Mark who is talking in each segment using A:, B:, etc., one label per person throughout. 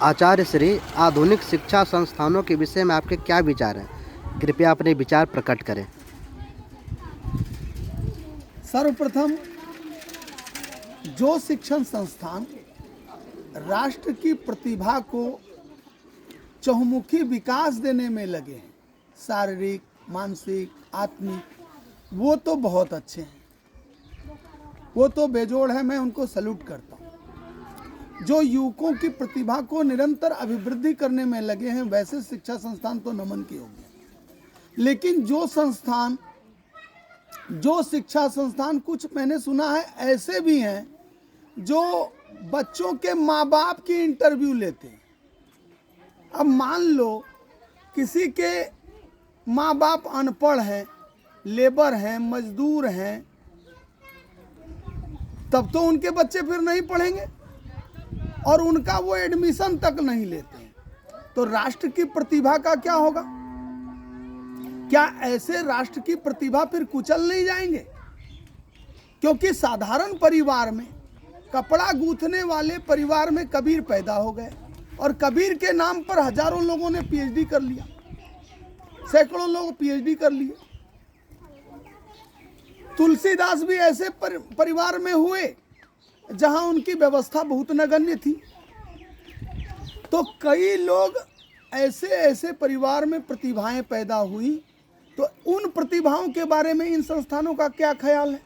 A: आचार्य श्री, आधुनिक शिक्षा संस्थानों के विषय में आपके क्या विचार हैं? कृपया अपने विचार प्रकट करें।
B: सर्वप्रथम, जो शिक्षण संस्थान राष्ट्र की प्रतिभा को चहुमुखी विकास देने में लगे हैं, शारीरिक, मानसिक, आत्मिक, वो तो बहुत अच्छे हैं, वो तो बेजोड़ है, मैं उनको सैल्यूट करता हूँ। जो युवकों की प्रतिभा को निरंतर अभिवृद्धि करने में लगे हैं, वैसे शिक्षा संस्थान तो नमन के होंगे। लेकिन जो शिक्षा संस्थान कुछ मैंने सुना है ऐसे भी हैं जो बच्चों के माँ बाप की इंटरव्यू लेते हैं। अब मान लो किसी के माँ बाप अनपढ़ हैं, लेबर हैं, मजदूर हैं, तब तो उनके बच्चे फिर नहीं पढ़ेंगे और उनका वो एडमिशन तक नहीं लेते हैं। तो राष्ट्र की प्रतिभा का क्या होगा? क्या ऐसे राष्ट्र की प्रतिभा फिर कुचल नहीं जाएंगे? क्योंकि साधारण परिवार में, कपड़ा गूंथने वाले परिवार में कबीर पैदा हो गए और कबीर के नाम पर हजारों लोगों ने पीएचडी कर लिया, सैकड़ों लोग पीएचडी कर लिए। तुलसीदास भी ऐसे परिवार में हुए जहां उनकी व्यवस्था बहुत नगण्य थी। तो कई लोग ऐसे परिवार में प्रतिभाएं पैदा हुई, तो उन प्रतिभाओं के बारे में इन संस्थानों का क्या ख्याल है?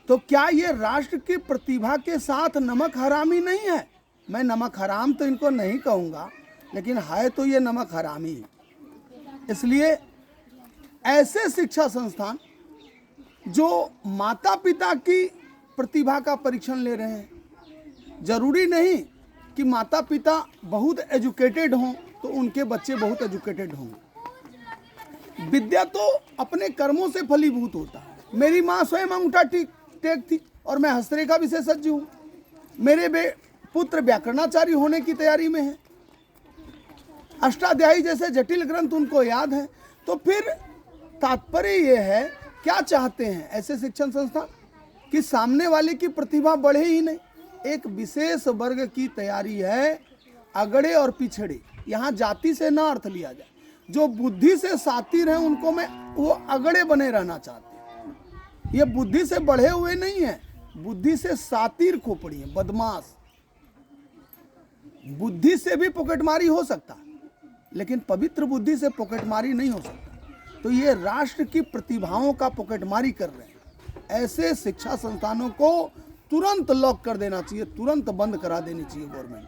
B: तो क्या ये राष्ट्र की प्रतिभा के साथ नमक हरामी नहीं है? मैं नमक हराम तो इनको नहीं कहूँगा, लेकिन है तो ये नमक हरामी है। इसलिए ऐसे शिक्षा संस्थान जो माता पिता की प्रतिभा का परीक्षण ले रहे हैं, जरूरी नहीं कि माता पिता बहुत एजुकेटेड हों तो उनके बच्चे बहुत एजुकेटेड होंगे। विद्या तो अपने कर्मों से फलीभूत होता है। मेरी माँ स्वयं अंगूठा टेक थी और मैं हस्तरेखा विशेषज्ञ हूँ। मेरे पुत्र व्याकरणाचार्य होने की तैयारी में है। अष्टाध्यायी जैसे जटिल ग्रंथ उनको याद है। तो फिर तात्पर्य ये है, क्या चाहते हैं ऐसे शिक्षण संस्थान कि सामने वाले की प्रतिभा बढ़े ही नहीं। एक विशेष वर्ग की तैयारी है, अगड़े और पिछड़े। यहाँ जाति से ना अर्थ लिया जाए। जो बुद्धि से सातिर हैं उनको मैं वो अगड़े बने रहना चाहते हैं। ये बुद्धि से बढ़े हुए नहीं है, बुद्धि से सातिर खोपड़ी है, बदमाश। बुद्धि से भी पॉकेटमारी हो सकता है, लेकिन पवित्र बुद्धि से पॉकेटमारी नहीं हो सकता। तो ये राष्ट्र की प्रतिभाओं का पॉकेटमारी कर रहे हैं। ऐसे शिक्षा संस्थानों को तुरंत लॉक कर देना चाहिए, तुरंत बंद करा देनी चाहिए गवर्नमेंट।